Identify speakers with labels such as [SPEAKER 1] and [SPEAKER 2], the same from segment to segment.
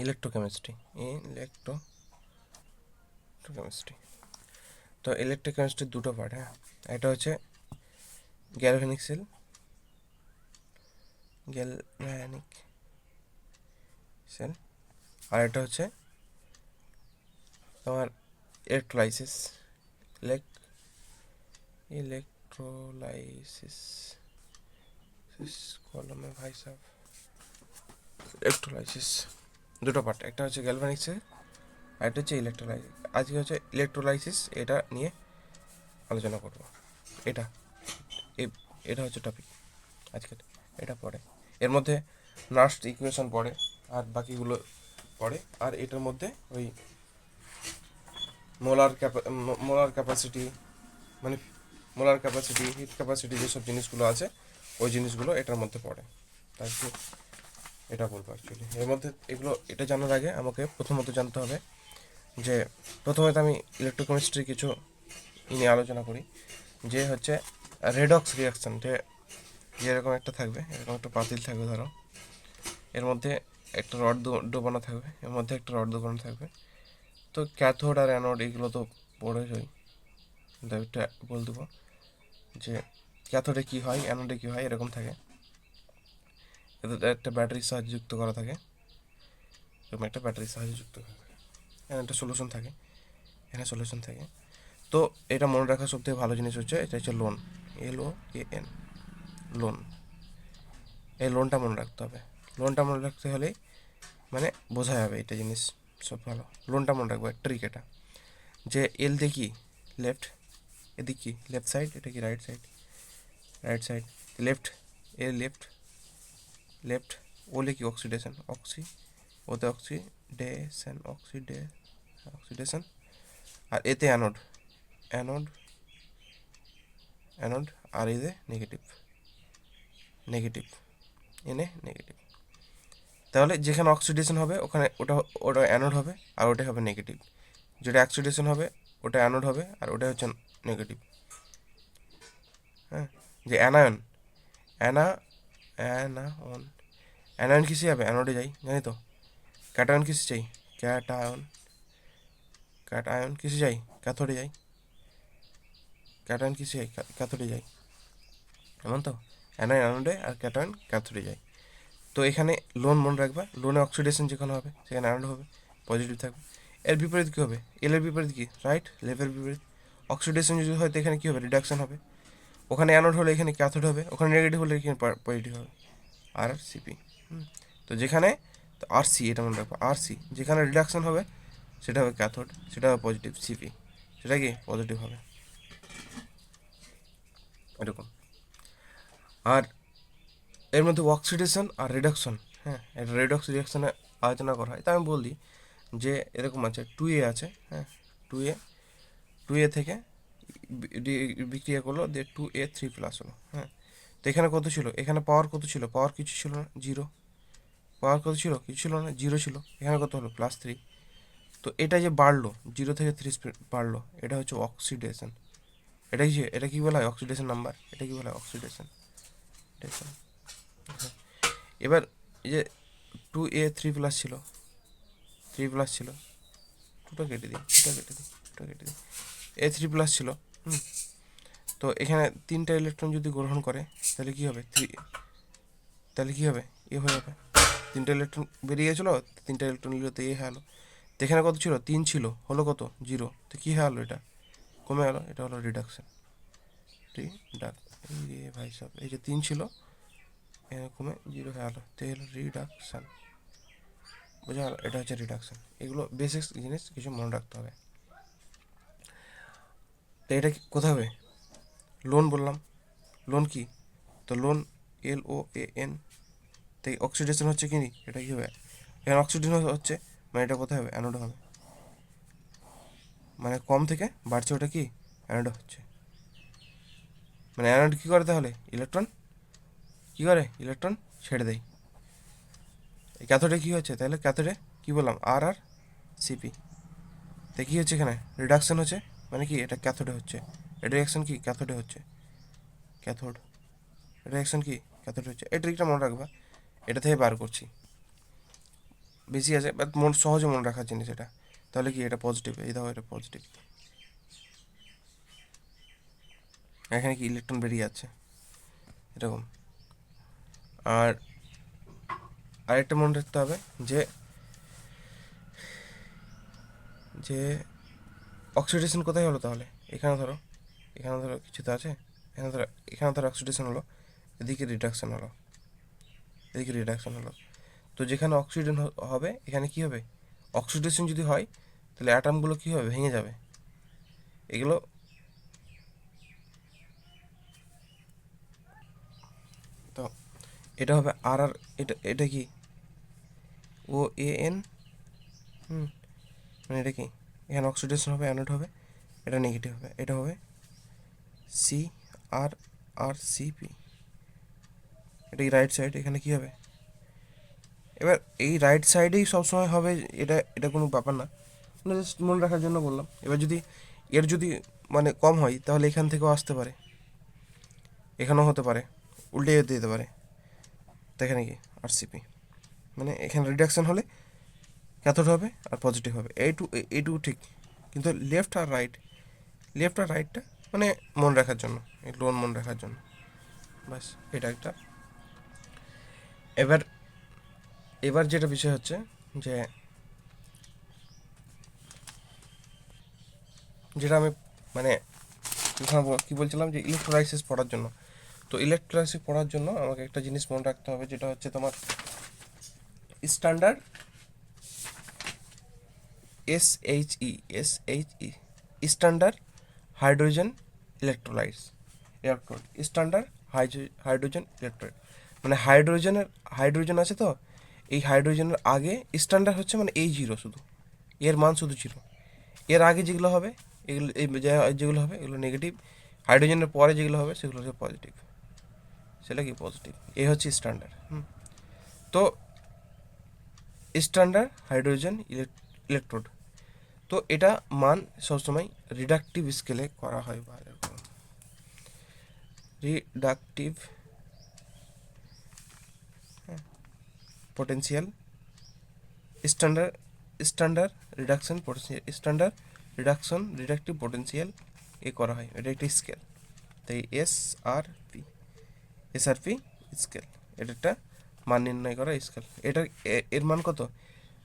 [SPEAKER 1] Electrochemistry. Electrochemistry. তো ইলেকট্রোকেমিস্ট্রির দুটো part, হ্যাঁ। এটা হচ্ছে গ্যালভানিক সেল, গ্যালভানিক সেল, আর এটা হচ্ছে তোমার ইলেকট্রোলাইসিস। ইলেকট্রোলাইসিস কলমে ভাই সাহেব। ইলেকট্রোলাইসিস দুটো পার্ট, একটা হচ্ছে গ্যালভানিক সেল আর একটা হচ্ছে ইলেকট্রোলাইসিস। আজকে হচ্ছে ইলেকট্রোলাইসিস, এটা নিয়ে আলোচনা করব। এটা এটা হচ্ছে টপিক আজকের। এটা পড়ে, এর মধ্যে নার্স ইকুয়েশন পড়ে আর বাকিগুলো পড়ে। আর এটার মধ্যে ওই মোলার ক্যাপাসিটি, মানে মোলার ক্যাপাসিটি, হিট ক্যাপাসিটি, যেসব জিনিসগুলো আছে ওই জিনিসগুলো এটার মধ্যে পড়ে। তাই এটা বলবো অ্যাকচুয়ালি। এর মধ্যে এটা জানার আগে আমাকে প্রথমত জানতে হবে যে, প্রথমে তো আমি ইলেকট্রোকেমিস্ট্রি কিছু নিয়ে আলোচনা করি, যে হচ্ছে রেডক্স রিয়াকশান। যেরকম একটা থাকবে, এরকম একটা পাতিল থাকবে ধরো, এর মধ্যে একটা রড ডোবানো থাকবে, এর মধ্যে একটা রড ডোবানো থাকবে। তো ক্যাথোড আর অ্যানোড এগুলো তো পড়েছই। একটা বল দেবো যে ক্যাথোডে কী হয়, অ্যানোডে কী হয়, এরকম থাকে। এদের একটা ব্যাটারির সাহায্যে যুক্ত করা থাকে, এরকম একটা ব্যাটারির সাহায্যে যুক্ত থাকে। এখানে একটা সলিউশন থাকে, এখানে সলিউশন থাকে। তো এটা মনে রাখার সবথেকে ভালো জিনিস হচ্ছে, এটা হচ্ছে লোন, LOAN, লোন। এই লোনটা মনে রাখতে হবে। লোনটা মনে রাখতে হলেই মানে বোঝা যাবে এটা জিনিস সব ভালো। লোনটা মনে রাখবে, ট্রিক এটা, যে এল দিয়ে কি লেফট, এদিক কি লেফট সাইড, এটা কি right side, right side, left, এ লেফট, লেফট। ওলে কি অক্সিডেশন, ওতে অক্সিডেশন। আর এতে অ্যানোড, অ্যানোড, অ্যানোড। আর এতে নেগেটিভ, নেগেটিভ, এনে নেগেটিভ। তাহলে যেখানে অক্সিডেশন হবে ওখানে ওটা ওটা অ্যানোড হবে, আর ওটা হবে নেগেটিভ। যেটা অক্সিডেশন হবে ওটা অ্যানোড হবে, আর ওটা হচ্ছে নেগেটিভ। হ্যাঁ, যে অ্যানায়ন, অ্যানা অ্যানায়ন, অ্যানায়ন কিসে যাবে, অ্যানোডে যাই, জানি তো। ক্যাটায়ন কিসে চাই, ক্যাটায়ন, ক্যাটায়ন কিসে যাই, ক্যাথোডে যাই। ক্যাটায়ন কিসে যাই, ক্যাথোডে যাই, এমন তো। অ্যানায়ন অ্যানোডে আর ক্যাটায়ন ক্যাথোডে যাই। তো এখানে লোন মনে রাখবা, লোনে অক্সিডেশন যেখানে হবে সেখানে অ্যানোড হবে, পজিটিভ থাকবে। এর বিপরীত কী হবে, এলের বিপরীত কি, রাইট, লেফের বিপরীত। অক্সিডেশন যদি হয় তো এখানে কী হবে, রিডাকশন হবে। ওখানে অ্যানোড হলে এখানে ক্যাথোড হবে, ওখানে নেগেটিভ হলে এখানে পজিটিভ হবে, আর সিপি। তো যেখানে, তো আর সি, এটা মনে রাখবো, আর সি যেখানে রিডাকশন হবে সেটা হবে ক্যাথোড, সেটা হবে পজিটিভ, সিপি সেটা কি পজিটিভ হবে, এরকম। আর এর মধ্যে অক্সিডেশন আর রিডাকশন, হ্যাঁ, এটা রেডক্স রিয়াকশানে আলোচনা করা হয়। তাই আমি বলি যে এরকম আছে, 2A আছে, হ্যাঁ, 2A, 2A থেকে বিক্রিয়া করলো, দিয়ে 2A3+ হলো, হ্যাঁ। তো এখানে কত ছিল, এখানে পাওয়ার কত ছিল, পাওয়ার কিছু ছিল না, জিরো। পাওয়ার কত ছিল, কিছু ছিল না, জিরো ছিল। এখানে কত হলো, +3। তো এটা যে বাড়লো, 0 থেকে 3 বাড়লো, এটা হচ্ছে অক্সিডেশন। এটা কি বলা হয়, অক্সিডেশন নাম্বার, এটা কি বলা হয়, অক্সিডেশন। এবার এই যে 2A3+ ছিল, 3+ ছিল, দুটো কেটে দিই, দুটো কেটে দিই, দুটো কেটে দিই, A3+ ছিল। হুম। তো এখানে 3টা ইলেকট্রন যদি গ্রহণ করে তাহলে কি হবে, তাহলে কি হবে, এ হয়ে যাবে। 3টা ইলেকট্রন বেরিয়ে গেছিলো, 3টা ইলেকট্রন নিল, তো এ হলো। তো এখানে কত ছিল, 3 ছিল, হলো কত, 0। তো কী হলো, এটা কমে গেলো, এটা হলো রিডাকশন। এই ভাই সাহেব, এই যে 3 ছিল এখানে কমে 0 হয়ে গেলো, তো হলো রিডাকশান। বোঝা গেল, এটা হচ্ছে রিডাকশান। এগুলো বেসিক জিনিস কিছু মনে রাখতে হবে। তো এটা কোথায় হবে, লোন বললাম, লোন কি, তো লোন, LOAN। তো অক্সিডেশন হচ্ছে কি, এটা কী হবে, এখানে অক্সিডেশন হচ্ছে, মানে এটা কোথায় হবে, অ্যানোড হবে। মানে কম থেকে বাড়ছে, ওটা কি অ্যানোড হচ্ছে। মানে অ্যানোড কী করে, তাহলে ইলেকট্রন কী করে, ইলেকট্রন ছেড়ে দেয়। এই ক্যাথোডে কী হচ্ছে, তাহলে ক্যাথোডে কী বললাম, আর সিপি। তো কী হচ্ছে, এখানে রিডাকশন হচ্ছে, মানে কি এটা ক্যাথোডে হচ্ছে। এটা রিয়াকশন কি, ক্যাথোডে হচ্ছে, ক্যাথোড। রিয়াকশন কি, ক্যাথোডে হচ্ছে। এই ট্রিকটা মনে রাখবা, এটা থেকে বার করছি। বেশি আছে, বাট সহজে মনে রাখার জিনিস এটা। তাহলে কি এটা পজিটিভ, এই দেখো এটা পজিটিভ, এখানে কি ইলেকট্রন বেরিয়ে যাচ্ছে এরকম। আর আরেকটা মনে রাখতে হবে যে যে অক্সিডেশন কোথায় হলো তাহলে, এখানে ধরো, এখানে ধরো কিছু তো আছে, এখানে ধরো অক্সিডেশন হলো, এদিকে রিডাকশন হলো, এদিকে রিডাকশন হলো। তো যেখানে অক্সিডেশন হবে এখানে কি হবে, অক্সিডেশন যদি হয় তাহলে অ্যাটমগুলো কী হবে, ভেঙে যাবে। এগুলো তো এটা হবে আর আর, এটা এটা কি ও এ এন, মানে এটা কি, এখানে অক্সিডেশন হবে, অ্যানোড হবে, এটা নেগেটিভ হবে, এটা হবে সি আর আর সি পি, এটা কি রাইট সাইড, এখানে কি হবে, এবার এই রাইট সাইডেই সবসময় হবে, এটা এটা কোনো ব্যাপার না, মানে জাস্ট মনে রাখার জন্য বললাম। এবার যদি এর যদি মানে কম হয় তাহলে এখান থেকেও আসতে পারে, এখানেও হতে পারে, উল্টে যেতে দিতে পারে, তো এখানে কি আর সিপি, মানে এখানে রিডাকশন হলে ক্যাথোড হবে আর পজিটিভ হবে, এইটুকু ঠিক। কিন্তু লেফট আর রাইট, লেফট আর রাইটটা মানে মনে রাখার জন্য, এই লোন মনে রাখার জন্য, বাস এটা একটা। এবার এবার যেটা বিষয় হচ্ছে যে যেটা আমি মানে কী বলছিলাম যে ইলেকট্রোলাইসিস পড়ার জন্য, তো ইলেকট্রোলাইসিস পড়ার জন্য আমাকে একটা জিনিস মনে রাখতে হবে, যেটা হচ্ছে তোমার standard SHE standard hydrogen electrolytes, standard hydrogen electrolyte, মানে হাইড্রোজেন আছে তো, এই হাইড্রোজেনের আগে স্ট্যান্ডার্ড হচ্ছে মানে এই জিরো, শুধু এর মান শুধু জিরো, এর আগে যেগুলো হবে এগুলো, এই যেগুলো হবে এগুলো নেগেটিভ, হাইড্রোজেনের পরে যেগুলো হবে সেগুলো হচ্ছে পজিটিভ, সেটা কি পজিটিভ, এই হচ্ছে স্ট্যান্ডার্ড। তো স্ট্যান্ডার্ড হাইড্রোজেন ইলেকট্রোড, তো এটা মান সবসময় রিডাকটিভ স্কেলে করা হয়, বা reductive potential, standard standard reduction potential, standard reductive potential এ করা হয়, এটা একটা স্কেল, তাই SRP স্কেল, এটা একটা মান নির্ণয় করা স্কেল। এটা এর মান কত,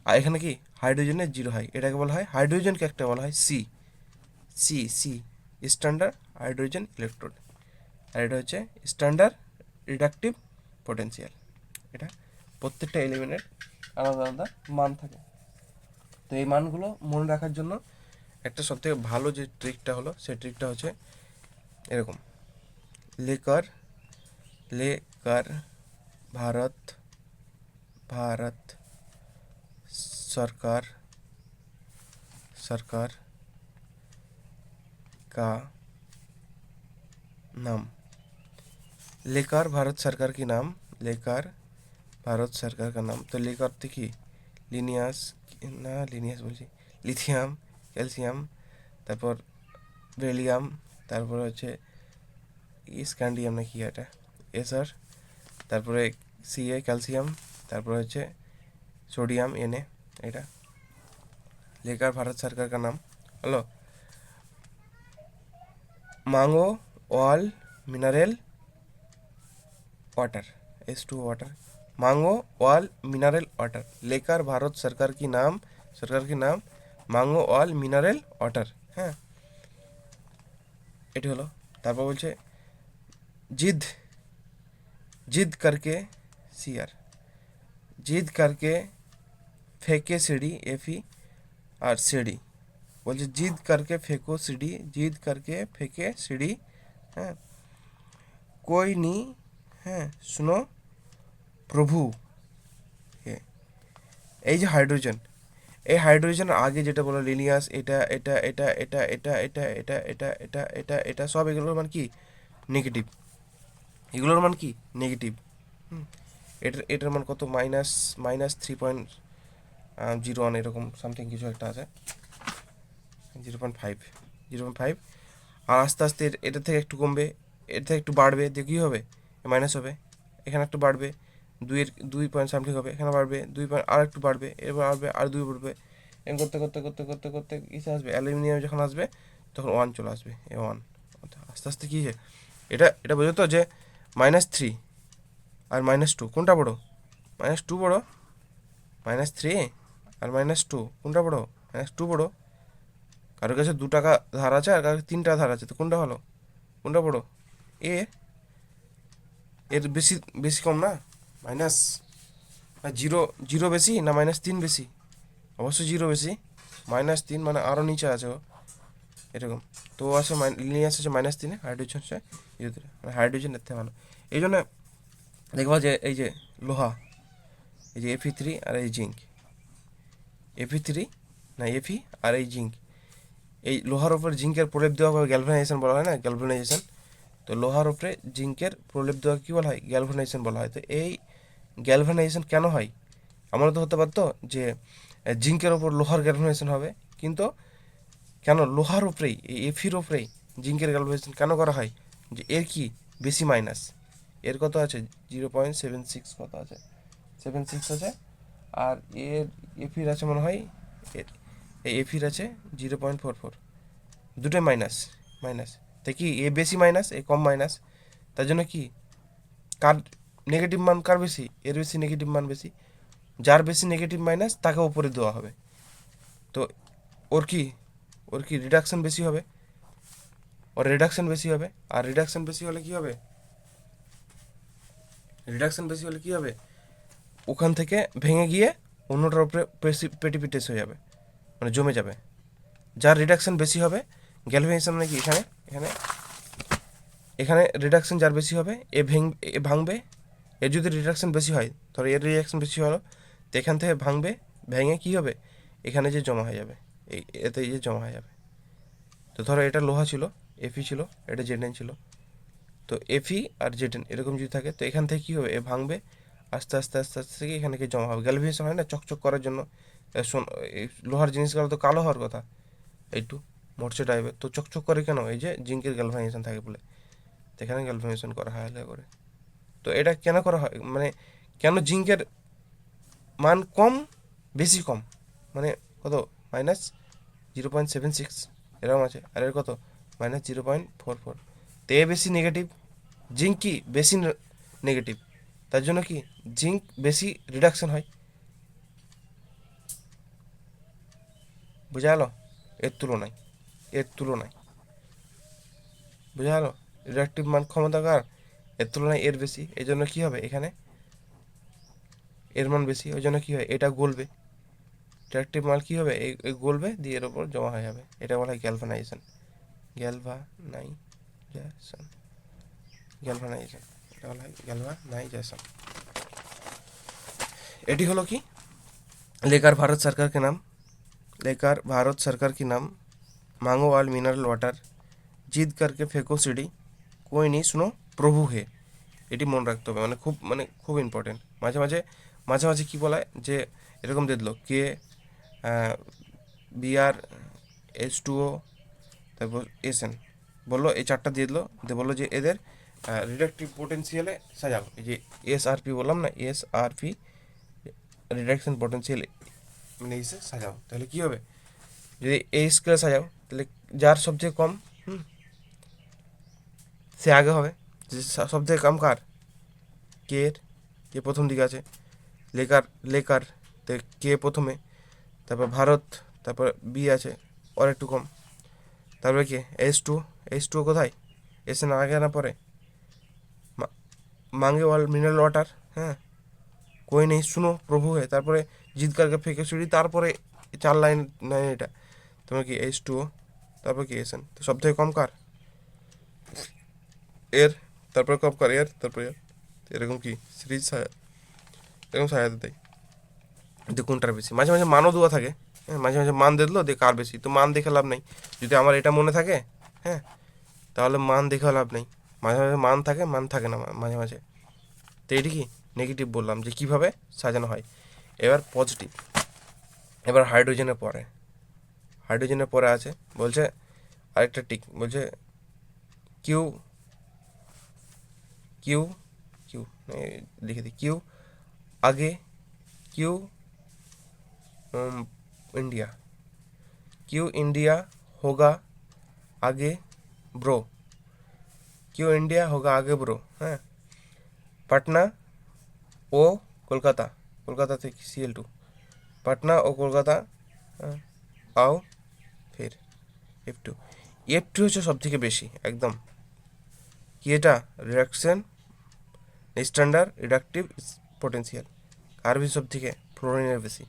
[SPEAKER 1] আর এখানে কি হাইড্রোজেনের জিরো হয়, এটাকে বলা হয় হাইড্রোজেনকে একটা বলা হয় সি, সি স্ট্যান্ডার্ড হাইড্রোজেন ইলেকট্রোড, আর এটা হচ্ছে স্ট্যান্ডার্ড রিডাকটিভ পোটেনশিয়াল। এটা প্রত্যেকটা এলিমেন্টের আলাদা আলাদা মান থাকে। তো এই মানগুলো মনে রাখার জন্য একটা সবথেকে ভালো যে ট্রিকটা হলো, সেই ট্রিকটা হচ্ছে এরকম, लेकर लेकर भारत भारत सरकार सरकार का नाम, लेकर भारत सरकार की नाम, लेकर भारत सरकार का नाम, তো লেকার থেকে লিনিয়াস, না লিনিয়াস বলছি, লিথিয়াম, ক্যালসিয়াম, তারপর বেরিলিয়াম, তারপর হচ্ছে স্ক্যান্ডিয়াম না কি এটা, এসার, তারপরে Ca ক্যালসিয়াম, তারপরে হচ্ছে সোডিয়াম Na, এটা लेकर भारत सरकार का नाम হলো मांगो all mineral water, H2 water, मांगो ऑल मिनरल वाटर, लेकर भारत सरकार की नाम मांगो ऑल मिनरल वाटर। হ্যাঁ, এটি হলো। তারপর বলছে जिद जिद करके सीआर, जिद करके फेंके सीढ़ी FE और सीढ़ी, বলছে জিদ करके फेंको सीढ़ी, जिद करके फेंके सीढ़ी, হ্যাঁ कोई नहीं, হ্যাঁ শুনো প্রভু, এই যে হাইড্রোজেন, এই হাইড্রোজেনের আগে যেটা বলো লিনিয়াস, এটা এটা এটা এটা এটা এটা এটা এটা এটা এটা এটা সব এগুলোর মান কি নেগেটিভ, এগুলোর মান কি নেগেটিভ। এটার মান কত, -3.01 এরকম সামথিং কিছু একটা আছে, 0.5, আর আস্তে আস্তে এটা থেকে একটু কমবে, এর থেকে একটু বাড়বে, দিয়ে কী হবে মাইনাস হবে, এখানে একটু বাড়বে, দুই পয়েন্ট সামথিং হবে, এখানে বাড়বে 2 পয়েন্ট, আর একটু বাড়বে, এবার বাড়বে আর 2 বাড়বে, এম করতে করতে করতে করতে করতে কিসে আসবে, অ্যালুমিনিয়াম যখন আসবে তখন 1 চলে আসবে, এ 1। আস্তে আস্তে কী হয়, এটা এটা বোঝো তো যে -3 আর -2 কোনটা বড়ো? -2 বড়ো, -3 আর -2 কোনটা বড়ো? -2 বড়ো। কারোর কাছে 2 টাকা ধার আছে আর কারোর 3 টাকা ধার আছে, তো কোনটা ভালো, কোনটা বড়ো? এ এর বেশি বেশি কম না, মাইনাস না জিরো, জিরো বেশি না -3 বেশি? অবশ্যই জিরো বেশি, -3 মানে আরও নিচে আছে ও, এরকম। তো আছে লিনিয়াস আছে -3, হাইড্রোজেন আছে 0, মানে হাইড্রোজেন এর থেকে ভালো। এই জন্য দেখবা যে এই যে লোহা, এই যে Fe3 আর এই জিঙ্ক, Fe3 না Fe আর এই জিঙ্ক, এই লোহার ওপর জিঙ্কের প্রলেপ দেওয়া হয় গ্যালভানাইজেশন বলা হয় না, গ্যালভানাইজেশন। তো লোহার ওপরে জিঙ্কের প্রলেপ দেওয়া কী বলা হয়? গ্যালভানাইজেশন বলা হয়। তো এই গ্যালভানাইজেশন কেন হয়? আমারও তো হতে পারতো যে জিঙ্কের ওপর লোহার গ্যালভানাইজেশন হবে, কিন্তু কেন লোহার উপরেই, এই এফির ওপরেই জিঙ্কের গ্যালভানাইজেশন কেন করা হয়? যে এর কি বেশি মাইনাস, এর কত আছে 0.76, কত আছে 76 আছে, আর এর এফির আছে মনে হয়, এর এই এফির আছে 0.44, দুটোই মাইনাস মাইনাস। তাই কি এ বেশি মাইনাস, এ কম মাইনাস, তার জন্য কি কার নেগেটিভ মান কার বেশি? এর বেশি নেগেটিভ মান বেশি, যার বেশি নেগেটিভ মাইনাস তাকে উপরে দেওয়া হবে। তো ওর কি ওর কি রিডাকশন বেশি হবে, ওর রিডাকশন বেশি হবে, আর রিডাকশন বেশি হলে কি হবে, রিডাকশন বেশি হলে কি হবে, ওখান থেকে ভেঙে গিয়ে অন্যটার উপরে প্রেসিপিটেট হয়ে যাবে, মানে জমে যাবে। যার রিডাকশন বেশি হবে, গ্যালভানাইজেশন মানে কি, এখানে এখানে এখানে রিডাকশন যার বেশি হবে এ ভাঙবে, এর যদি রিডাকশন বেশি হয়, ধরো এর রিডাকশন বেশি হলো, তো এখান থেকে ভাঙবে, ভেঙে কী হবে, এখানে যে জমা হয়ে যাবে, এতে যে জমা হয়ে যাবে। তো ধরো এটা লোহা ছিল, Fe ছিল, এটা Zn ছিল, তো Fe আর Zn এরকম যদি থাকে, তো এখান থেকে কী হবে, এ ভাঙবে, আস্তে আস্তে আস্তে আস্তে থেকে এখানে কি জমা হবে। গ্যালভানাইজেশন হয় না চকচক করার জন্য, এই লোহার জিনিসগুলো তো কালো হওয়ার কথা, একটু মরচে টাইপের, তো চকচক করে কেন? এই যে জিঙ্কের গ্যালভানাইজেশন থাকে বলে, এখানে গ্যালভানাইজেশন করা হয় হালকা করে। তো এটা কেন করা হয়, মানে কেন জিঙ্কের মান কম, বেশি কম, মানে কত -0.76 এরকম আছে, আর এর কত -0.44। তো এ বেশি নেগেটিভ, জিঙ্ক কি বেশি নেগেটিভ, তার জন্য কি জিঙ্ক বেশি রিডাকশন হয়, বোঝা গেল? এর তুলনায়, এর তুলনায় বোঝা গেল, রিডাকটিভ মান ক্ষমতা কার, এর তুলনায় এর বেশি, এই জন্য কী হবে, এখানে এর মান বেশি, ওই জন্য কী হয়, এটা গলবে, রিডাকটিভ মান কী হবে, এই গলবে দিয়ে এর ওপর জমা হয়ে যাবে, এটা বলা হয় গ্যালভানাইজেশন, গ্যালভানাইজেশন, গ্যালভানাইজেশন, এটা বলা হয় গ্যালভানাইজেশন। এটি হলো কি, लेकर भारत सरकार के नाम, लेकर भारत सरकार की नाम, मांगो ऑल मिनरल वाटर, জিদ करके फेंको सीढ़ी, कोई नहीं सुनो প্রভু হে। এটি মনে রাখতে হবে, মানে খুব ইম্পর্টেন্ট। মাঝে মাঝে মাঝে মাঝে কী বলা হয় যে এরকম দিয়ে দিল কে, Br, H2O, তারপর SN, বললো এই চারটা দিয়ে দিলো, দিয়ে বললো যে এদের রিডাকটিভ পোটেন্সিয়ালে সাজাও। এই যে SRP বললাম না, SRP রিডাকশন পোটেন্সিয়াল মানে এসে সাজাও, তাহলে কী হবে, যদি এই স্কেলে সাজাও তাহলে যার সবচেয়ে কম সে আগে হবে, যে সবথেকে কম কার, কে এর, কে প্রথম দিকে আছে, লেকার লেকার, তো কে প্রথমে, তারপর ভারত, তারপর বি আছে আর একটু কম, তারপরে কে H2O কোথায়, এসে না আগে না পরে, মাঙ্গে ওয়াল মিনারেল ওয়াটার, হ্যাঁ, कोई नहीं सुनो প্রভু হে, তারপরে জিদ কারকে ফেঁকে ছুড়ি, তারপরে 4 লাইন নাই এটা, তোমার কি H2O, তারপর কি এসেন, তো সব থেকে কম কার, এর, তারপরে কম কার, এর, তারপরে এর, এরকম কি সিরিজ এরকম সাজাতে দেয়, যে কোনটার বেশি। মাঝে মাঝে মানও দেওয়া থাকে, হ্যাঁ, মাঝে মাঝে মান দিয়ে দিলো দিয়ে কার বেশি, তো মান দেখে লাভ নেই, যদি আমার এটা মনে থাকে, হ্যাঁ, তাহলে মান দেখে লাভ নেই, মাঝে মাঝে মান থাকে মান থাকে না মাঝে মাঝে। তো এটি কি নেগেটিভ বললাম যে কীভাবে সাজানো হয়। এবার পজিটিভ, এবার হাইড্রোজেনের পরে, হাইড্রোজেনের পরে আছে বলছে আরেকটা টিক, বলছে কিউ কিউ কিউ লিখে দিই, কিউ आगे क्यों इंडिया, क्यों इंडिया होगा आगे ब्रो, क्यों इंडिया होगा आगे ब्रो। हाँ, पटना ও কলকাতা, কলকাতা থেকে CL2, পাটনা ও কলকাতা আও ফের F2। F2 হচ্ছে সব থেকে বেশি একদম কি এটা রিডাকশন স্ট্যান্ডার্ড রিডাকটিভ পোটেন্সিয়াল কার সব থেকে ফ্লোরিনের বেশি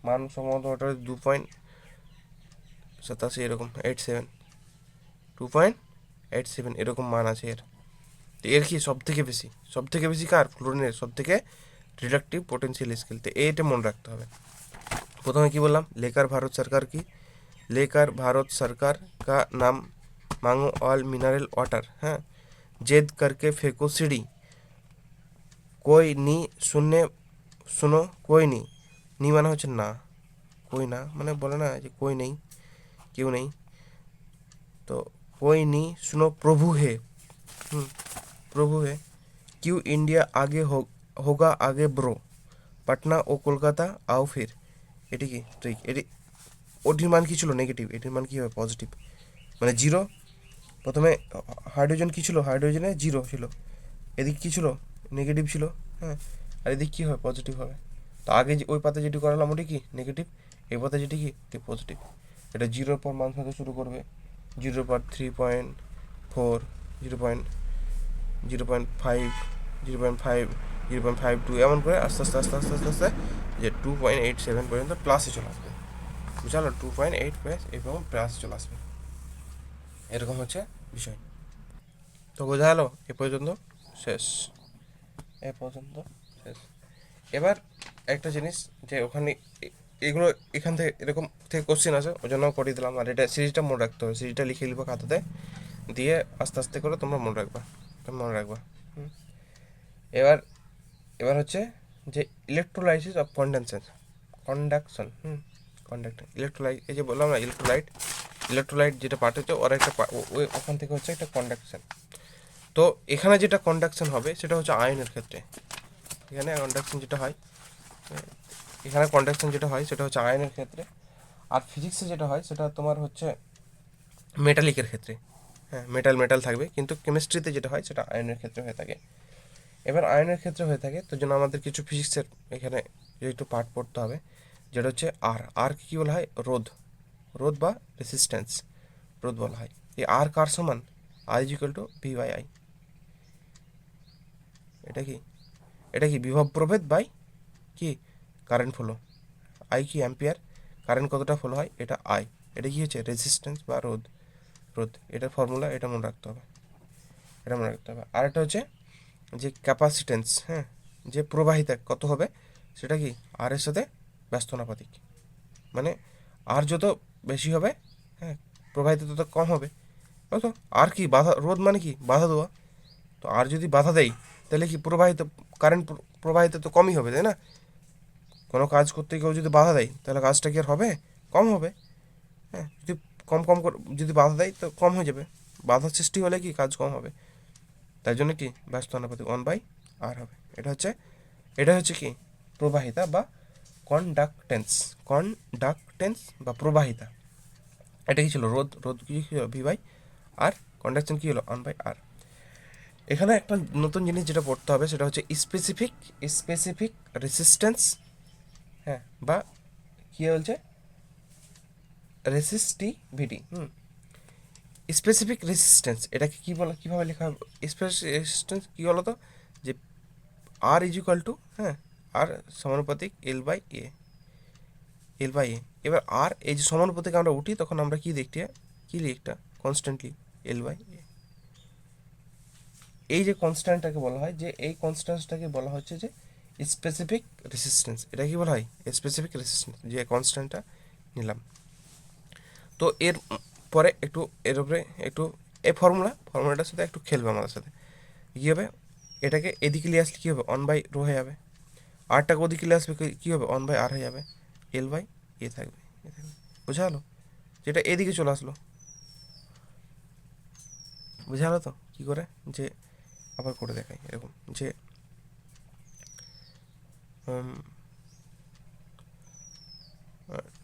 [SPEAKER 1] মান সম্ভবত ওটা 2.87 এরকম 87 2.87 এরকম মান আছে এর। তো এর কি সব থেকে বেশি কার ফ্লোরিনের সব থেকে রিডাকটিভ পোটেন্সিয়াল স্কেল। তো এটা মনে রাখতে হবে। প্রথমে কি বললাম लेकर भारत सरकार की, लेकर भारत सरकार का नाम मांगो ऑल मिनरल वाटर। हाँ, जेद करके फेंको सीढ़ी, कोई नी सुनने सुनो कोई नहीं, नी माना হচ্ছে না, कोई না মানে বলে না যে कोई नहीं কেউ নেই। तो कोई नहीं सुनो प्रभु है, प्रभु है। क्यों इंडिया आगे होगा आगे ब्रो, পাটনা ও কলকাতা আও ফির। এটি কি ঠিক, এটি ওটির মান কি ছিল নেগেটিভ, এটির মান কি হবে পজিটিভ, মানে জিরো। প্রথমে হাইড্রোজেন কি ছিল, হাইড্রোজেনে জিরো ছিল, এদিক কি ছিল নেগেটিভ ছিল। হ্যাঁ, আর এদিক কী হবে পজিটিভ হবে। তো আগে যে ওই পাতে যেটি করালাম ওটি কি নেগেটিভ, এই পাতে যেটি কি পজিটিভ। এটা জিরোর পর মান থেকে শুরু করবে, জিরোর পর 3.4, 0.5, 0.5, 0.52 এমন করে আস্তে আস্তে আস্তে আস্তে আস্তে আস্তে যে 2.87 পর্যন্ত প্লাসে চলে আসবে। বুঝলো 2.8 প্লাস এবং প্লাসে চলে আসবে, এরকম হচ্ছে বিষয়। তো বোঝা গেল এ পর্যন্ত শেষ, এ পর্যন্ত শেষ। এবার একটা জিনিস যে ওখানে এগুলো এখান থেকে এরকম থেকে কোশ্চেন আছে ওই জন্য করিয়ে দিলাম। আর এটা সিরিজটা মনে রাখতে হবে, সিরিজটা লিখে নিবো খাতাতে, দিয়ে আস্তে আস্তে করে তোমরা মনে রাখবা। এবার এবার হচ্ছে যে electrolysis of conduction conductor electrolyte, এই যে বললাম না ইলেকট্রোলাইট যেটা পার্ট হচ্ছে ওর একটা ওখান থেকে হচ্ছে একটা কন্ডাকশন। তো এখানে যেটা কন্ডাকশন হবে সেটা হচ্ছে আয়নের ক্ষেত্রে, এখানে কন্ডাকশন যেটা হয় সেটা হচ্ছে আয়নের ক্ষেত্রে। আর ফিজিক্সে যেটা হয় সেটা তোমার হচ্ছে মেটালিকের ক্ষেত্রে। হ্যাঁ, মেটাল থাকবে, কিন্তু কেমিস্ট্রিতে যেটা হয় সেটা আয়নের ক্ষেত্রে হয়ে থাকে। এবার আয়নের ক্ষেত্রে হয়ে থাকে, তো জন্য আমাদের কিছু ফিজিক্সের এখানে একটু পার্ট পড়তে হবে, যেটা হচ্ছে আর কী বলা হয় রোধ বা রেসিস্ট্যান্স, রোধ বলা হয়। এই আর কার সমান, I = V/I। এটা কি বিভব প্রভেদ বাই কি কারেন্ট ফ্লো, আই কি অ্যাম্পিয়ার, কারেন্ট কতটা ফ্লো হয় এটা আই। এটা কি হচ্ছে রেজিস্ট্যান্স বা রোধ। এটার ফর্মুলা এটা মনে রাখতে হবে, আর একটা হচ্ছে যে ক্যাপাসিটেন্স, হ্যাঁ, যে প্রবাহিতা কত হবে সেটা কি আর এর সাথে ব্যস্তানুপাতিক, মানে আর যত বেশি হবে, হ্যাঁ, প্রবাহিতা তত কম হবে। তো আর কি বাধা, রোধ মানে কি বাধা দেওয়া। তো আর যদি বাধা দেয় তাহলে কি কারেন্ট প্রবাহিত তো কমই হবে, তাই না? কোনো কাজ করতে কেউ যদি বাধা দেয় তাহলে কাজটা কি আর হবে, কম হবে। হ্যাঁ, যদি যদি বাধা দেয় তো কম হয়ে যাবে, বাধার সৃষ্টি হলে কি কাজ কম হবে। তাই জন্য কি ব্যস্তানুপাতিক 1/r হবে। এটা হচ্ছে কি প্রবাহিতা বা কন্ডাক্টেন্স বা প্রবাহিতা। এটা কি ছিল রোধ কি V/R, কন্ডাকশন কি হলো 1/r। এখানে একটা নতুন জিনিস যেটা পড়তে হবে সেটা হচ্ছে স্পেসিফিক রেসিস্ট্যান্স, হ্যাঁ, বা কি বলছে রেসিস্টিভিটি। স্পেসিফিক রেসিস্ট্যান্স এটাকে কি বলে, কীভাবে লেখা হবে স্পেসিফিক রেসিস্ট্যান্স কী বলো তো, যে R=, হ্যাঁ, আর সমানুপাতিক L/A। এবার আর এই যে সমানুপাতিক আমরা উঠি তখন আমরা কি লিখটা কনস্ট্যান্টলি L/A। এই যে কনস্ট্যান্টটাকে বলা হয়, যে এই কনস্ট্যান্টটাকে বলা হচ্ছে যে স্পেসিফিক রেসিস্ট্যান্স। এটা কি বলা হয় স্পেসিফিক রেসিস্ট্যান্স, যে কনস্ট্যান্টটা নিলাম। তো এর পরে এর উপরে এই ফর্মুলাটার সাথে একটু খেলবে আমাদের সাথে। কী হবে, এটাকে এদিকে নিয়ে আসলে কী হবে 1/ρ হয়ে যাবে, আরটাকে ওদিকে নিয়ে আসবে কী হবে 1/r হয়ে যাবে, L/A থাকবে। বোঝা গেলো, যেটা এদিকে চলে আসলো। বোঝা গেলো তো কী করে, যে আবার করে দেখাই এরকম, যে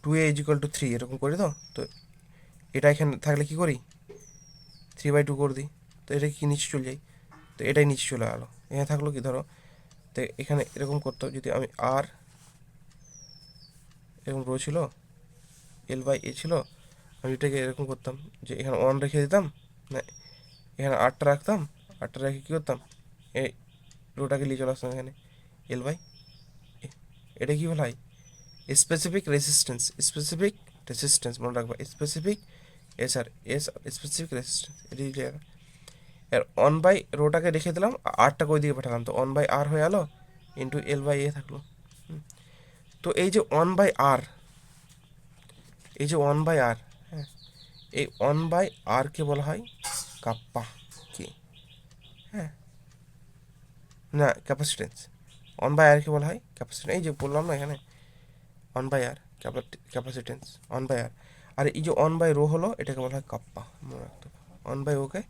[SPEAKER 1] 2a = 3 এরকম করি। তো তো এটা এখানে থাকলে কি করি, 3/2 করে দিই। তো এটা কি নিচে চলে যাই, তো এটাই নিচে চলে গেলো। এখানে থাকলো কি ধরো, তো এখানে এরকম করতো, যদি আমি আর এরকম রো ছিল, L/A ছিল, আমি এটাকে এরকম করতাম যে এখানে 1 রেখে দিতাম, না এখানে 8টা রাখতাম, 8টা রেখে কী করতাম, এই রোটাকে নিয়ে চলে আসতাম এখানে L/A। এটা কি বলা হয়, স্পেসিফিক রেসিস্ট্যান্স। স্পেসিফিক রেসিস্ট্যান্স মনে রাখবা, স্পেসিফিক স্পেসিফিক রেসিস্ট্যান্স, এটি লিখে। আর 1/, রোটাকে রেখে দিলাম, 8টাকে ওই দিকে পাঠালাম, তো 1/r হয়ে গেলো, ইন্টু L/A থাকলো। তো এই যে 1/r, এই যে 1/r, হ্যাঁ, এই 1/r-কে বলা হয় কাপ্পা। কি, হ্যাঁ, না ক্যাপাসিটেন্স। 1/r-কে বলা হয় ক্যাপাসিটেন্স। এই যে বললাম না এখানে 1/r ক্যাপাসিটেন্স, 1/r। আর এই যে 1/ρ হলো, এটাকে বলা হয় কাপ্পা, মনে রাখতে হবে। 1/ρ-কে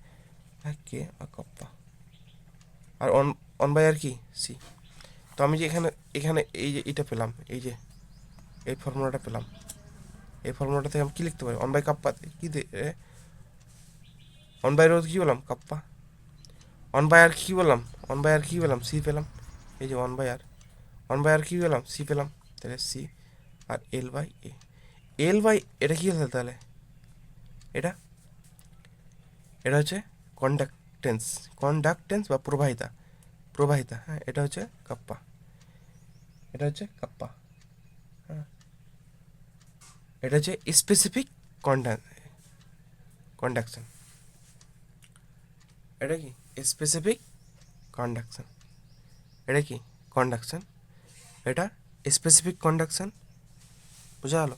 [SPEAKER 1] কে আর কাপ্পা, আর 1/r কি, সি। তো আমি যে এখানে এখানে এই যে এটা পেলাম, এই যে এই ফর্মুলাটা পেলাম, এই ফর্মুলাটা থেকে আমি কী লিখতে পারি, 1/কাপ্পা কী দিয়ে, 1/ρ কী বললাম, কাপ্পা। 1/r কী বললাম, 1/r কী পেলাম, সি পেলাম। এই যে 1/r কী পেলাম, সি পেলাম। তাহলে সি আর L/A। এটা কী হলো তাহলে, এটা এটা হচ্ছে কন্ডাক্টেন্স। কন্ডাক্টেন্স বা প্রবাহিতা, প্রবাহিতা, হ্যাঁ, এটা হচ্ছে কাপ্পা, এটা হচ্ছে কাপ্পা, হ্যাঁ। এটা হচ্ছে স্পেসিফিক কন্ডাকশন। এটা কি স্পেসিফিক কন্ডাকশন, এটা কি কন্ডাকশন, এটা স্পেসিফিক কন্ডাকশন, বোঝা গেলো।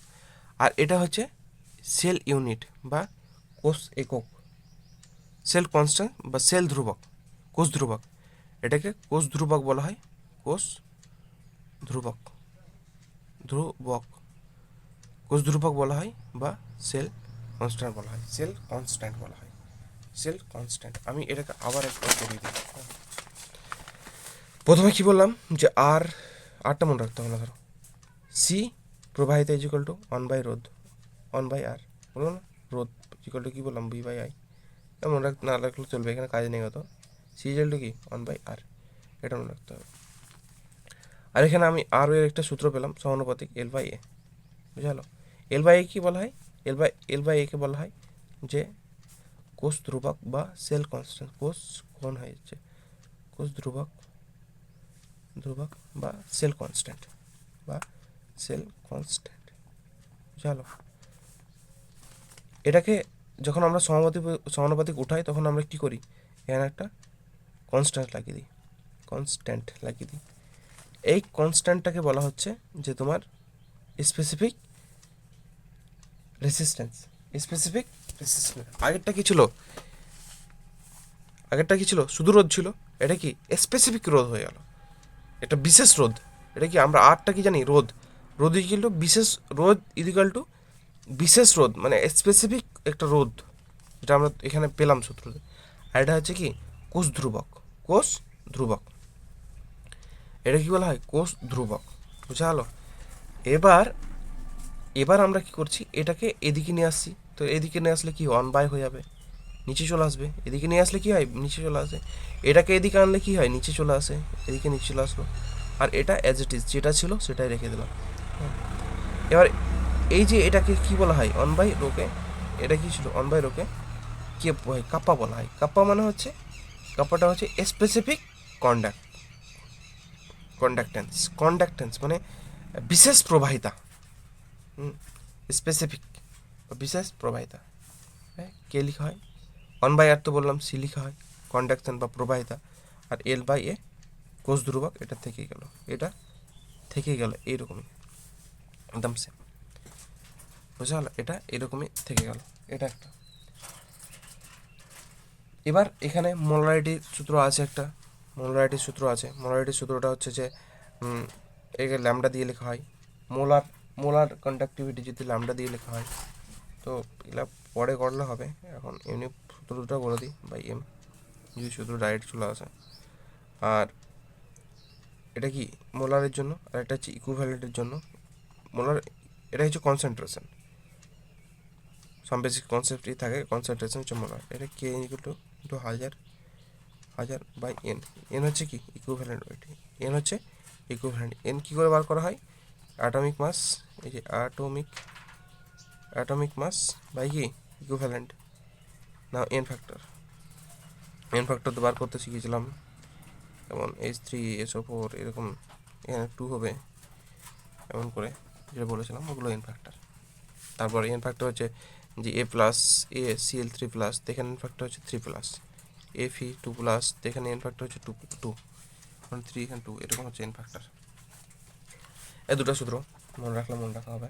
[SPEAKER 1] আর এটা হচ্ছে সেল ইউনিট বা কোষ একক, সেল কনস্ট্যান্ট বা সেল ধ্রুবক, কোষ ধ্রুবক। এটাকে কোষ ধ্রুবক বলা হয়, কোষ ধ্রুবক, ধ্রুবক, কোষ ধ্রুবক বলা হয়, বা সেল কনস্ট্যান্ট বলা হয়, সেল কনস্ট্যান্ট বলা হয়, সেল কনস্ট্যান্ট। আমি এটাকে আবার একবার করে দিই। প্রথমে কি বললাম, যে আরটা মনে রাখতে হবে না, ধরো সি প্রবাহিত = 1/রোধ, 1/r, বললো না, রোধ = কী বললাম, V/I। মনে না রাখলে চলবে, এখানে কাজ নেই অত। সি = কি, 1/r, এটা মনে রাখতে হবে। আর এখানে আমি আরও এর একটা সূত্র পেলাম, সমানুপাতিক L/A, বুঝা গেলো। L/A কী বলা হয়, L/A-কে বলা হয় যে কোষ ধ্রুবক বা সেল কনস্ট্যান্ট, কোষ কোণ হয়েছে, কোষ ধ্রুবক, ধ্রুবক বা সেল কনস্ট্যান্ট, বা সেল কনস্ট্যান্ট, বুঝালো। এটাকে যখন আমরা সমানুপাতিক উঠাই, তখন আমরা কী করি, এখানে একটা কনস্ট্যান্ট লাগিয়ে দিই, কনস্ট্যান্ট লাগিয়ে দিই। এই কনস্ট্যান্টটাকে বলা হচ্ছে যে তোমার স্পেসিফিক রেসিস্ট্যান্স, স্পেসিফিক রেসিস্ট্যান্স। আগেরটা কি ছিল, আগেরটা কি ছিল, শুধু রোধ ছিল, এটা কি স্পেসিফিক রোধ হয়ে গেল, এটা বিশেষ রোধ। এটা কি আমরা আরটা কি জানি, রোধ, রোধ ইকুয়াল টু বিশেষ রোধ, ইকুয়াল টু বিশেষ রোধ, মানে স্পেসিফিক একটা রোধ, যেটা আমরা এখানে পেলাম সূত্রতে। আর এটা হচ্ছে কি কোষ ধ্রুবক, কোষ ধ্রুবক, এটা কি বলা হয়, কোষ ধ্রুবক, বুঝা গেলো। এবার এবার আমরা কি করছি, এটাকে এদিকে নিয়ে আসছি। তো এদিকে নিয়ে আসলে কি 1/, হয়ে যাবে, নিচে চলে আসবে। এদিকে নিয়ে আসলে কি হয়, নিচে চলে আসে। এটাকে এদিকে আনলে কি হয়, নিচে চলে আসে, এদিকে নিচে চলে আসলো। আর এটা অ্যাজ ইট ইজ যেটা ছিল সেটাই রেখে দিলাম। এবার এই যে এটাকে কি বলা হয়, 1/ρ-কে, এটা কি ছিল 1/ρ-কে কি কাপ্পা বলা হয়। কাপ্পা মানে হচ্ছে, কাপ্পাটা হচ্ছে স্পেসিফিক কন্ডাক্টেন্স, কন্ডাক্টেন্স মানে বিশেষ প্রবাহিতা, স্পেসিফিক বিশেষ প্রবাহিতা, হ্যাঁ, কে লেখা হয় 1/r, তো বললাম সি লেখা হয়, কন্ডাকশন বা প্রবাহিতা। আর L/A কোষ ধ্রুবক, এটা থেকেই গেল, এটা থেকেই গেল, এইরকমই একদম সেম, বুঝা গেল, এটা এরকমই থেকে গেল, এটা একটা। এবার এখানে মোলারিটির সূত্র আছে, একটা মোলারিটির সূত্র আছে। মোলারিটির সূত্রটা হচ্ছে যে একে ল্যামডা দিয়ে লেখা হয়, মোলার মোলার কন্ডাক্টিভিটি যদি ল্যামডা দিয়ে লেখা হয়, তো এগুলো পরে করলে হবে, এখন এমনি সূত্রটা বলে দিই, বাই এম, যদি সূত্র ডাইরেক্ট চলে আসে। আর এটা কি মোলারের জন্য, আর এটা হচ্ছে ইকুইভ্যালেন্টের জন্য। মোলার এটা হচ্ছে কনসেন্ট্রেশন, সম বেসিক কনসেপ্টই থাকে, কনসেন্ট্রেশন হচ্ছে মোলার। এটা কে ইকুয়াল টু ইন্টু হাজার, হাজার বাই এন। এন হচ্ছে কি ইকুইভ্যালেন্ট ওয়েট, এন হচ্ছে ইকুইভ্যালেন্ট। এন কী করে বার করা হয়, অ্যাটমিক মাস, এই যে অ্যাটমিক মাস বাই কি ইকুইভ্যালেন্ট। না এন ফ্যাক্টর, এন ফ্যাক্টর তো বার করতে শিখেছিলাম, যেমন H3SO4 এরকম, এখানে 2 হবে এমন করে যেটা বলেছিলাম, ওগুলো এন ফ্যাক্টর। তারপর এন ফ্যাক্টর হচ্ছে যে এ প্লাস এ Cl3 প্লাস, এখানে এন ফ্যাক্টর হচ্ছে 3 প্লাস, Fe2 প্লাস, এখানে এন ফ্যাক্টর হচ্ছে 2 মানে 3 এখানে 2, এরকম হচ্ছে এন ফ্যাক্টর। এই দুটো সূত্র মনে রাখা হবে।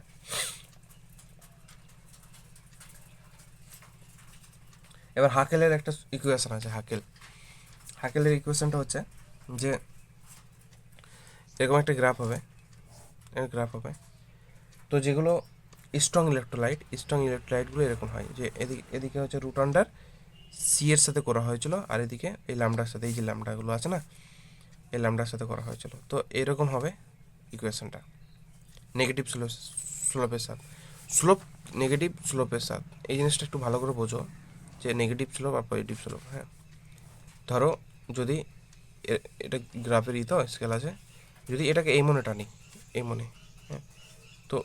[SPEAKER 1] এবার হাকেলের একটা ইকুয়েশন আছে, হাকেলের ইকুয়েশনটা হচ্ছে যে এরকম একটা গ্রাফ হবে, তো যেগুলো স্ট্রং ইলেকট্রোলাইটগুলো এরকম হয় যে এদিকে হচ্ছে রুট আন্ডার সি এর সাথে করা হয়েছিল, আর এদিকে এই ল্যামডার সাথে, এই যে ল্যামডাগুলো আছে না, এই ল্যামডার সাথে করা হয়েছিল। তো এরকম হবে ইকুয়েশনটা, নেগেটিভ স্লোপের সাথে, নেগেটিভ স্লোপের সাথে। এই জিনিসটা একটু ভালো করে বোঝো যে নেগেটিভ স্লোপ আর পজিটিভ স্লোপ। হ্যাঁ, ধরো যদি এটা গ্রাফের তো স্কেল আছে, যদি এটাকে এই মনে টানি, এই মনে, হ্যাঁ, তো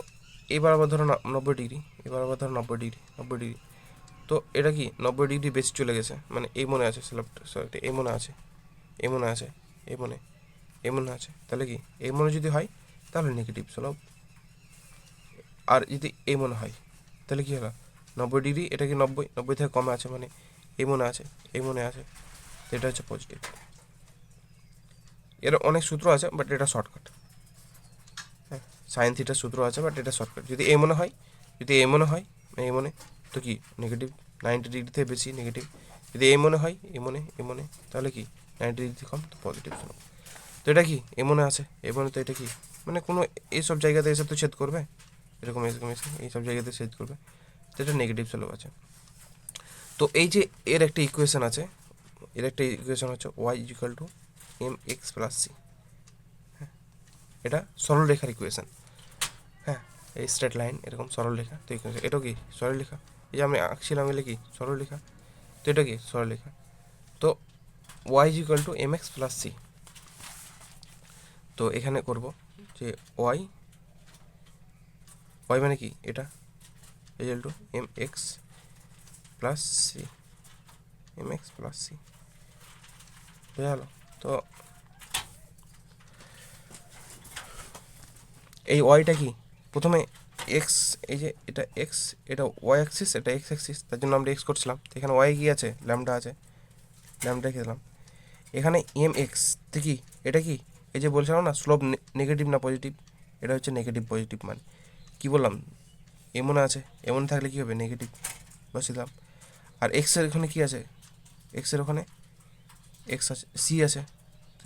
[SPEAKER 1] এবার আবার ধরো 90 ডিগ্রি, এবার আবার ধরো 90 ডিগ্রি, তো এটা কি 90 ডিগ্রি বেশি চলে গেছে, মানে এই মনে আছে স্ল্যাবটা, সরি এই মনে আছে, এই মনে আছে, এই মনে, এই মনে আছে, তাহলে কি এই মনে যদি হয় তাহলে নেগেটিভ স্লোপ, আর যদি এই মনে হয় তাহলে কি হলো 90 ডিগ্রি, এটা কি 90 থেকে কমে আছে, মানে এই মনে আছে, এই মনে আছে, তো এটা হচ্ছে পজিটিভ। এর অনেক সূত্র আছে, বাট এটা শর্টকাট। হ্যাঁ, সাইন থিটার সূত্র আছে, বাট এটা শর্টকাট। যদি এই মনে হয়, এই মনে, তো কি নেগেটিভ, 90 ডিগ্রি থেকে বেশি নেগেটিভ। যদি এই মনে হয়, এই মনে, তাহলে কি 90 ডিগ্রি কম, তো পজিটিভ স্লোপ। তো এটা কি এই মনে আছে, এই মনে, তো এটা কি মানে কোনো এইসব জায়গাতে এসে তো ছেদ করবে, এরকম এসে এইসব জায়গাতে ছেদ করবে, তো এটা নেগেটিভ স্লোপ আছে। তো এই যে এর একটা ইকুয়েশন আছে, হচ্ছে y=mx + c। হ্যাঁ, এটা সরলরেখার ইকুয়েশন। হ্যাঁ, এই স্ট্রেট লাইন এরকম সরলরেখা, তো এটাও কি সরলরেখা, এই যে আমি আঁকছিলাম এলে কি সরলরেখা, তো এটা কি সরলরেখা। তো y=mx + c, তো এখানে করব যে y মানে কি এটা mx + c, mx + c, বোঝা গেল। তো এই ওয়াইটা কি প্রথমে এক্স, এই যে এটা এক্স, এটা ওয়াই অ্যাক্সিস, এটা এক্স অ্যাক্সিস, তার জন্য আমরা এক্স করছিলাম। তো এখানে ওয়াই কি আছে, ল্যামডা আছে, ল্যামডা রেখে দিলাম। এখানে এম এক্স কি, এটা কি এই যে বলছিলাম না স্লোপ নেগেটিভ না পজিটিভ, এটা হচ্ছে নেগেটিভ পজিটিভ, মানে কী বললাম, এমন আছে, এমন থাকলে কী হবে নেগেটিভ, বসে দিলাম। আর এক্সের ওখানে কী আছে, এক্সের ওখানে এক্স আছে, সি আছে,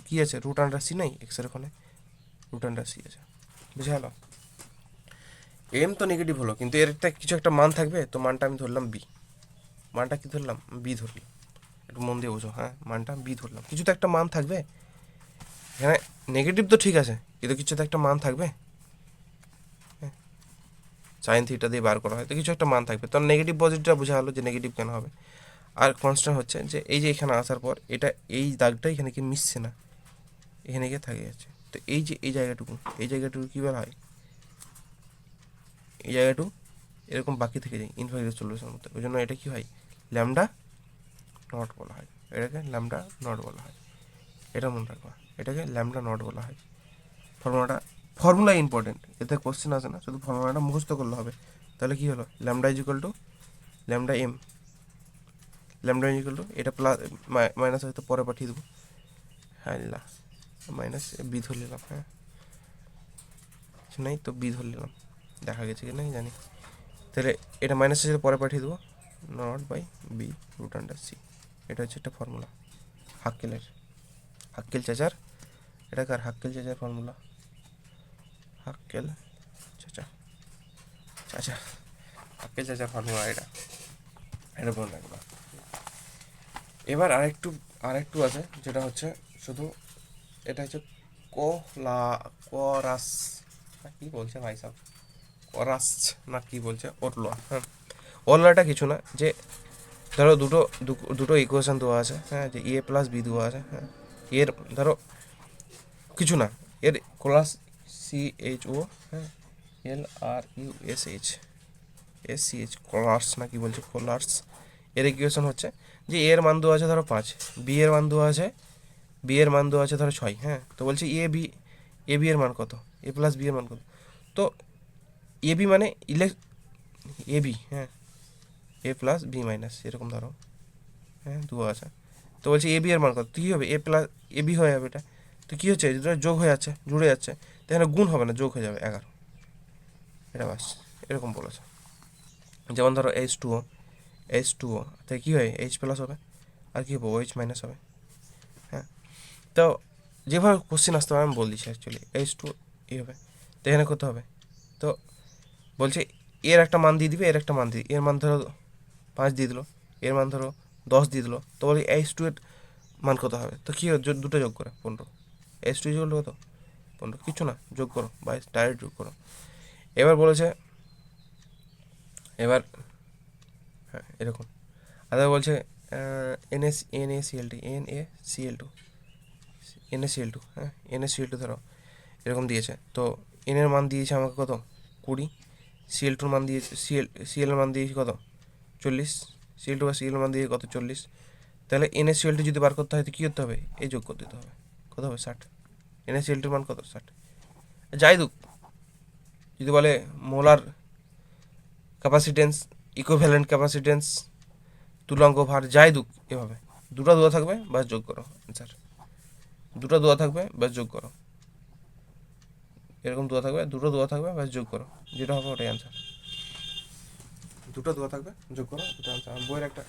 [SPEAKER 1] কী আছে রুট আন্ডার সি নাই, এক্সের ওখানে রুট আন্ডার সি আছে, বুঝে গেল। এম তো নেগেটিভ হলো, কিন্তু এর একটা কিছু একটা মান থাকবে, তো মানটা আমি ধরলাম বি, মানটা কি ধরলাম, বি ধরলাম, একটু মন দিয়ে বোঝো। হ্যাঁ, মানটা বি ধরলাম, কিছু তো একটা মান থাকবে এখানে, নেগেটিভ তো ঠিক আছে, কিন্তু কিছু তো একটা মান থাকবে। হ্যাঁ, সাইন থিটা দিয়ে বার করা হয়, তো কিছু একটা মান থাকবে, তো নেগেটিভ পজিটিভটা বোঝা হলো যে নেগেটিভ কেন হবে। আর কনস্ট্যান্ট হচ্ছে যে এই যে এখানে আসার পর এটা এই দাগটা এখানে কি মিশছে না, এখানে গিয়ে থাকে যাচ্ছে, তো এই যে এই জায়গাটুকু কী বলা হয়, এই জায়গাটু এরকম বাকি থেকে যায় ইনফাইনাইট সলিউশনের মতো, ওই জন্য এটা কী হয় ল্যামডা নট বলা হয়, এটাকে ল্যামডা নট বলা হয়, এটা মনে রাখবা, এটাকে ল্যামডা নট বলা হয়। ফর্মুলা ইম্পর্টেন্ট, এতে কোশ্চেন আসে না, শুধু ফর্মুলাটা মুখস্থ করলে হবে। তাহলে কী হলো, ল্যামডা = ল্যামডা এম, এটা প্লাস মাইনাস হয়তো পরে পাঠিয়ে দেবো, হ্যাঁ মাইনাস বি ধরে নিলাম, হ্যাঁ নাই তো বি ধরে নিলাম, দেখা গেছে কি না জানি। তাহলে এটা মাইনাস হিসেবে পরে পাঠিয়ে দেবো, not by B route under C, এটা হচ্ছে একটা ফর্মুলা হাক্কেল চাচার, এটা কার হাক্কেল চাচার ফর্মুলা, হাক্কেল চাচা হাক্কেল চাচার ফর্মুলা, এটা বলে রাখবা। এবার আরেকটু আছে, যেটা হচ্ছে শুধু এটা হচ্ছে কোরাস কি বলছে ভাই সাহেব, কোরাস না কি বলছে, ওরলোয়া। হ্যাঁ, ওরলোয়াটা কিছু না, যে ধরো দুটো ইকুয়েশন দেওয়া আছে, হ্যাঁ, যে এ প্লাস বি দেওয়া আছে, হ্যাঁ, এর ধরো কিছু না, এর কোলাস CHO, হ্যাঁ, LRUSH কোলার্স না কি বলছে, কোলার্স। এর ইকুয়েশন হচ্ছে যে এর মান দেওয়া আছে ধরো 5, বি এর মান দেওয়া আছে ধরো 6, হ্যাঁ, তো বলছে এ বি এর মান কত, এ প্লাস বি এর মান কত। তো এ বি মানে এ বি, হ্যাঁ, এ প্লাস বি মাইনাস এরকম ধরো, হ্যাঁ, দেওয়া আছে। তো বলছে এ বি এর মান কত, তো কী হবে, এ প্লাস এ বি হয়ে যাবে এটা। তো কী হচ্ছে, যেটা যোগ হয়ে যাচ্ছে, জুড়ে যাচ্ছে, তো এখানে গুণ হবে না, যোগ হয়ে যাবে 11, এটা বাস এরকম বলেছে। যেমন ধরো H2O তাই কী হয়, H প্লাস হবে, আর কী হবে, OH মাইনাস হবে। হ্যাঁ, তো যেভাবে কোশ্চেন আসতে হবে আমি বল দিচ্ছি, অ্যাকচুয়ালি H2 এই হবে, তো এখানে করতে হবে। তো বলছে এর একটা মান দিয়ে দিবে, এর একটা মান দিয়ে, এর মান ধরো 5 দিয়ে দিলো, এর মান ধরো 10 দিয়ে দিলো, তো বলি H2 এর মান কত হবে, তো কী হবে, দুটো যোগ করে 15, H2 যোগ কত 15, কিছু না, যোগ করো বা ডাইরেক্ট যোগ করো। এবার বলেছে, এবার হ্যাঁ এরকম, আর বলছে NaCl2 হ্যাঁ, NaCl2 ধরো এরকম দিয়েছে, তো এর মান দিয়েছে আমাকে কত 20, Cl2 মান দিয়েছে, Cl এর মান দিয়েছে কত 40, Cl2 বা Cl এর মান দিয়ে কত 40, তাহলে NaCl2 যদি বার করতে হয় তো কী করতে হবে, এই যোগ করে দিতে হবে, কত হবে 60, NaCl2 মান কত 60। যাই দুক, যদি বলে মোলার ক্যাপাসিটেন্স, ইকুইভ্যালেন্ট ক্যাপাসিটেন্স, তুলাঙ্ক ভার, যাই দুক, এভাবে দুটো দেওয়া থাকবে ব্যাস যোগ করো অ্যান্সার, দুটো দেওয়া থাকবে ব্যাস যোগ করো, এরকম দুটো দেওয়া থাকবে ব্যাস যোগ করো, যেটা হবে ওটাই অ্যান্সার, দুটো দেওয়া থাকবে যোগ করো, ওটা অ্যান্সার। বইয়ের একটা